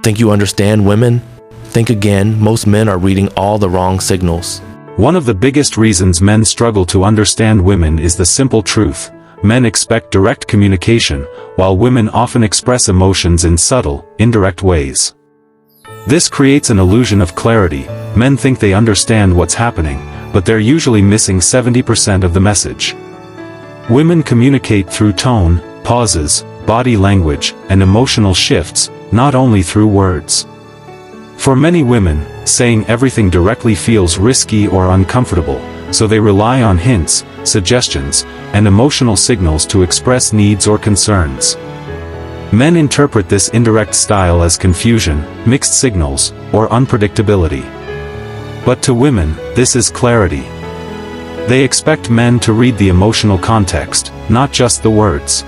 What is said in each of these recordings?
Think you understand women? Think again, most men are reading all the wrong signals. One of the biggest reasons men struggle to understand women is the simple truth. Men expect direct communication, while women often express emotions in subtle, indirect ways. This creates an illusion of clarity. Men think they understand what's happening, but they're usually missing 70% of the message. Women communicate through tone, pauses, body language, and emotional shifts, not only through words. For many women, saying everything directly feels risky or uncomfortable, so they rely on hints, suggestions, and emotional signals to express needs or concerns. Men interpret this indirect style as confusion, mixed signals, or unpredictability. But to women, this is clarity. They expect men to read the emotional context, not just the words.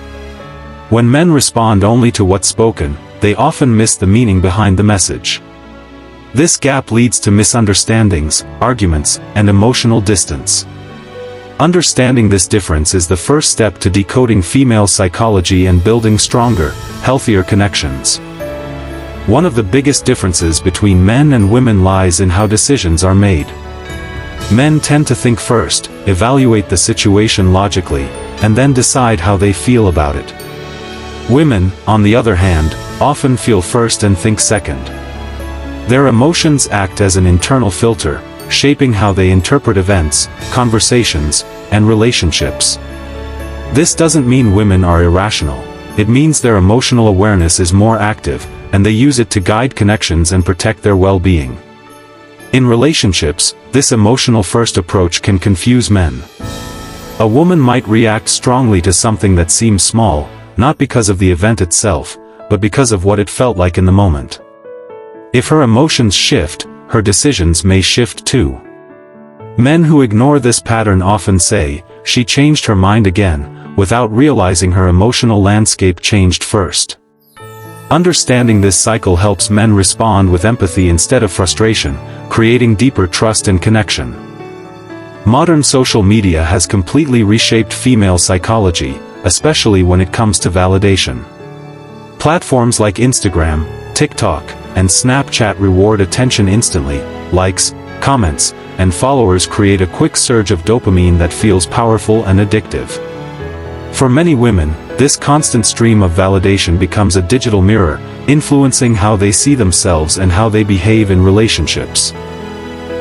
When men respond only to what's spoken, they often miss the meaning behind the message. This gap leads to misunderstandings, arguments, and emotional distance. Understanding this difference is the first step to decoding female psychology and building stronger, healthier connections. One of the biggest differences between men and women lies in how decisions are made. Men tend to think first, evaluate the situation logically, and then decide how they feel about it. Women, on the other hand, often feel first and think second. Their emotions act as an internal filter, shaping how they interpret events, conversations, and relationships. This doesn't mean women are irrational. It means their emotional awareness is more active, and they use it to guide connections and protect their well-being. In relationships, this emotional-first approach can confuse men. A woman might react strongly to something that seems small, not because of the event itself, but because of what it felt like in the moment. If her emotions shift, her decisions may shift too. Men who ignore this pattern often say, "She changed her mind again," without realizing her emotional landscape changed first. Understanding this cycle helps men respond with empathy instead of frustration, creating deeper trust and connection. Modern social media has completely reshaped female psychology, especially when it comes to validation. Platforms like Instagram, TikTok, and Snapchat reward attention instantly. Likes, comments, and followers create a quick surge of dopamine that feels powerful and addictive. For many women, this constant stream of validation becomes a digital mirror, influencing how they see themselves and how they behave in relationships.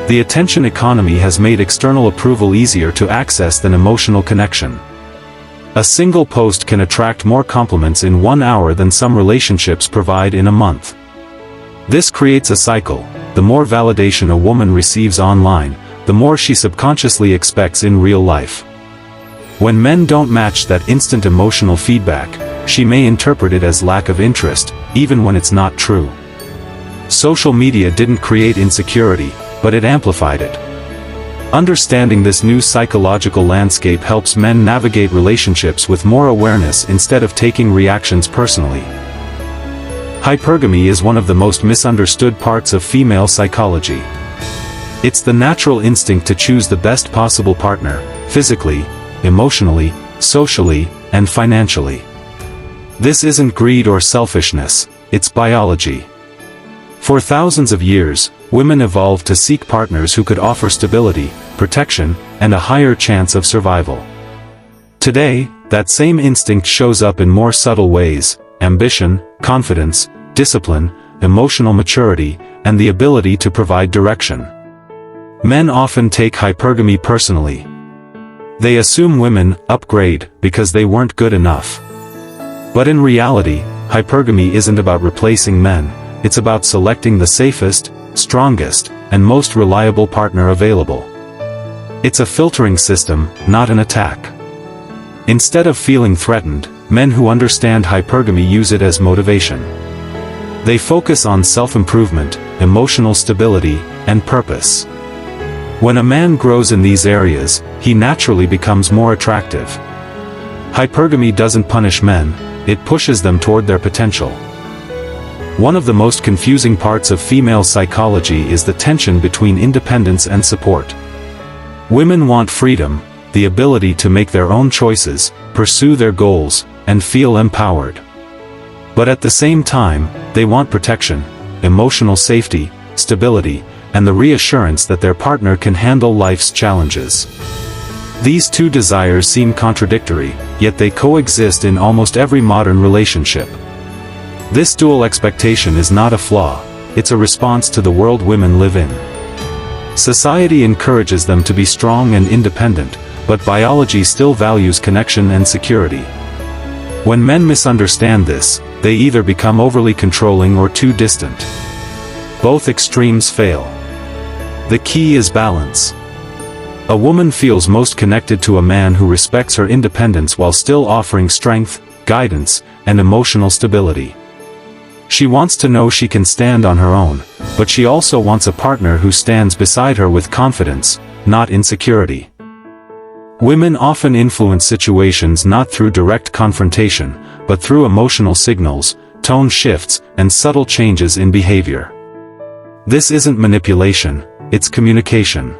The attention economy has made external approval easier to access than emotional connection. A single post can attract more compliments in 1 hour than some relationships provide in a month. This creates a cycle. The more validation a woman receives online, the more she subconsciously expects in real life. When men don't match that instant emotional feedback, she may interpret it as lack of interest, even when it's not true. Social media didn't create insecurity, but it amplified it. Understanding this new psychological landscape helps men navigate relationships with more awareness instead of taking reactions personally. Hypergamy is one of the most misunderstood parts of female psychology. It's the natural instinct to choose the best possible partner, physically, emotionally, socially, and financially. This isn't greed or selfishness, it's biology. For thousands of years, women evolved to seek partners who could offer stability, protection, and a higher chance of survival. Today, that same instinct shows up in more subtle ways: ambition, confidence, discipline, emotional maturity, and the ability to provide direction. Men often take hypergamy personally. They assume women upgrade because they weren't good enough. But in reality, hypergamy isn't about replacing men, it's about selecting the safest, strongest, and most reliable partner available. It's a filtering system, not an attack. Instead of feeling threatened, men who understand hypergamy use it as motivation. They focus on self-improvement, emotional stability, and purpose. When a man grows in these areas, he naturally becomes more attractive. Hypergamy doesn't punish men, it pushes them toward their potential. One of the most confusing parts of female psychology is the tension between independence and support. Women want freedom, the ability to make their own choices, pursue their goals, and feel empowered. But at the same time, they want protection, emotional safety, stability, and the reassurance that their partner can handle life's challenges. These two desires seem contradictory, yet they coexist in almost every modern relationship. This dual expectation is not a flaw, it's a response to the world women live in. Society encourages them to be strong and independent, but biology still values connection and security. When men misunderstand this, they either become overly controlling or too distant. Both extremes fail. The key is balance. A woman feels most connected to a man who respects her independence while still offering strength, guidance, and emotional stability. She wants to know she can stand on her own, but she also wants a partner who stands beside her with confidence, not insecurity. Women often influence situations not through direct confrontation, but through emotional signals, tone shifts, and subtle changes in behavior. This isn't manipulation, it's communication.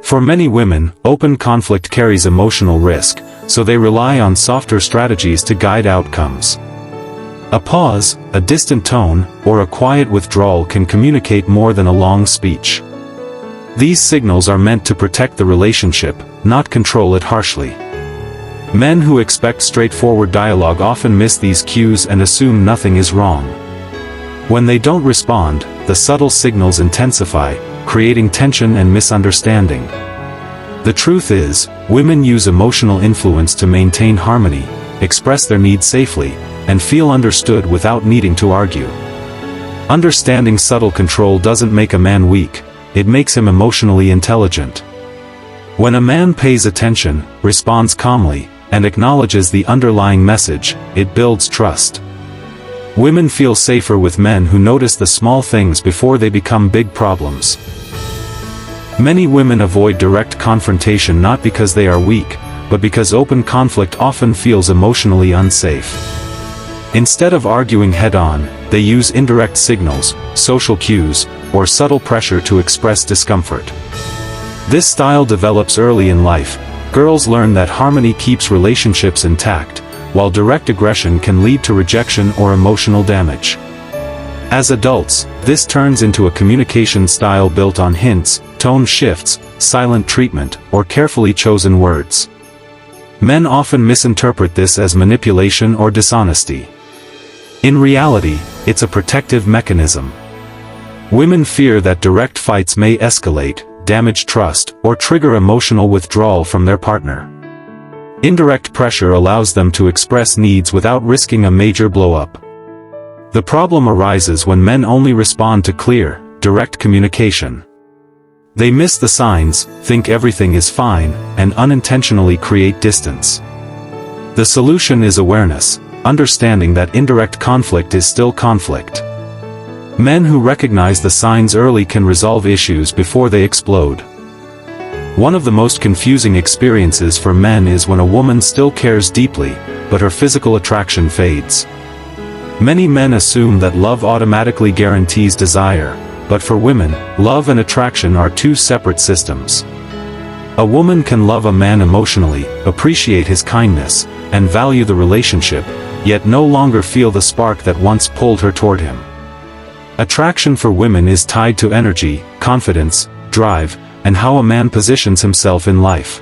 For many women, open conflict carries emotional risk, so they rely on softer strategies to guide outcomes. A pause, a distant tone, or a quiet withdrawal can communicate more than a long speech. These signals are meant to protect the relationship, not control it harshly. Men who expect straightforward dialogue often miss these cues and assume nothing is wrong. When they don't respond, the subtle signals intensify, creating tension and misunderstanding. The truth is, women use emotional influence to maintain harmony, express their needs safely, and feel understood without needing to argue. Understanding subtle control doesn't make a man weak, it makes him emotionally intelligent. When a man pays attention, responds calmly, and acknowledges the underlying message, it builds trust. Women feel safer with men who notice the small things before they become big problems. Many women avoid direct confrontation not because they are weak, but because open conflict often feels emotionally unsafe. Instead of arguing head-on, they use indirect signals, social cues, or subtle pressure to express discomfort. This style develops early in life. Girls learn that harmony keeps relationships intact, while direct aggression can lead to rejection or emotional damage. As adults, this turns into a communication style built on hints, tone shifts, silent treatment, or carefully chosen words. Men often misinterpret this as manipulation or dishonesty. In reality, it's a protective mechanism. Women fear that direct fights may escalate, damage trust, or trigger emotional withdrawal from their partner. Indirect pressure allows them to express needs without risking a major blow-up. The problem arises when men only respond to clear, direct communication. They miss the signs, think everything is fine, and unintentionally create distance. The solution is awareness, understanding that indirect conflict is still conflict. Men who recognize the signs early can resolve issues before they explode. One of the most confusing experiences for men is when a woman still cares deeply, but her physical attraction fades. Many men assume that love automatically guarantees desire, but for women, love and attraction are two separate systems. A woman can love a man emotionally, appreciate his kindness, and value the relationship, yet no longer feel the spark that once pulled her toward him. Attraction for women is tied to energy, confidence, drive, and how a man positions himself in life.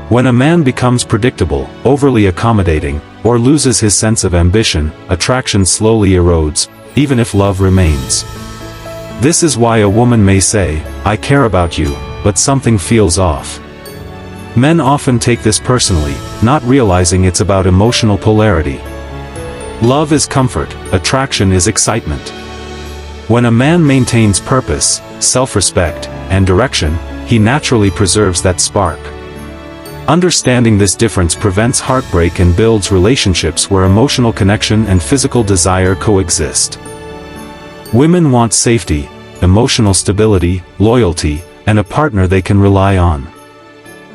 When a man becomes predictable, overly accommodating, or loses his sense of ambition, attraction slowly erodes, even if love remains. This is why a woman may say, "I care about you, but something feels off." Men often take this personally, not realizing it's about emotional polarity. Love is comfort, attraction is excitement. When a man maintains purpose, self-respect, and direction, he naturally preserves that spark. Understanding this difference prevents heartbreak and builds relationships where emotional connection and physical desire coexist. Women want safety, emotional stability, loyalty, and a partner they can rely on.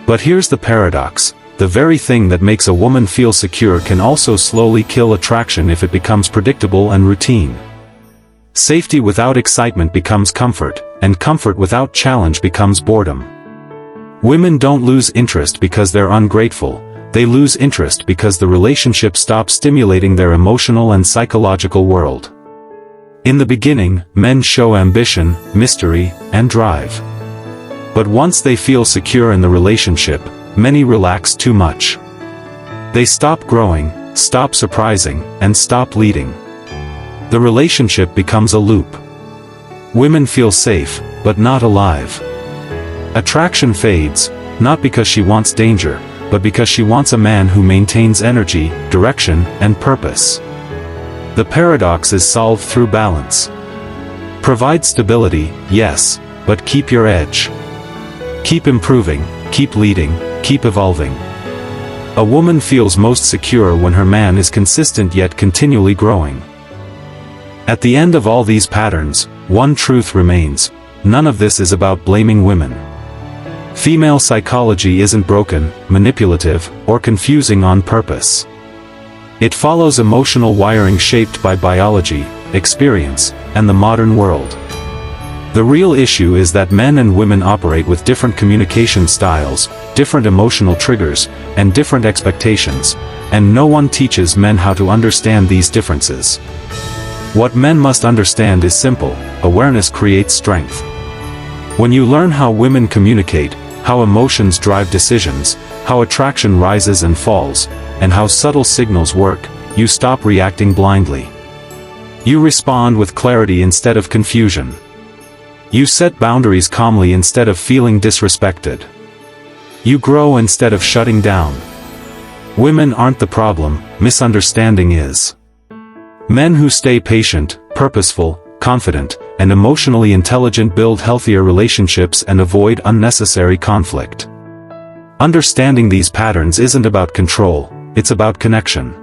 But here's the paradox: the very thing that makes a woman feel secure can also slowly kill attraction if it becomes predictable and routine. Safety without excitement becomes comfort, and comfort without challenge becomes boredom. Women don't lose interest because they're ungrateful, they lose interest because the relationship stops stimulating their emotional and psychological world. In the beginning, men show ambition, mystery, and drive. But once they feel secure in the relationship, many relax too much. They stop growing, stop surprising, and stop leading. The relationship becomes a loop. Women feel safe, but not alive. Attraction fades, not because she wants danger, but because she wants a man who maintains energy, direction, and purpose. The paradox is solved through balance. Provide stability, yes, but keep your edge. Keep improving, keep leading, keep evolving. A woman feels most secure when her man is consistent yet continually growing. At the end of all these patterns, one truth remains: none of this is about blaming women. Female psychology isn't broken, manipulative, or confusing on purpose. It follows emotional wiring shaped by biology, experience, and the modern world. The real issue is that men and women operate with different communication styles, different emotional triggers, and different expectations, and no one teaches men how to understand these differences. What men must understand is simple: awareness creates strength. When you learn how women communicate, how emotions drive decisions, how attraction rises and falls, and how subtle signals work, you stop reacting blindly. You respond with clarity instead of confusion. You set boundaries calmly instead of feeling disrespected. You grow instead of shutting down. Women aren't the problem, misunderstanding is. Men who stay patient, purposeful, confident, and emotionally intelligent build healthier relationships and avoid unnecessary conflict. Understanding these patterns isn't about control, it's about connection.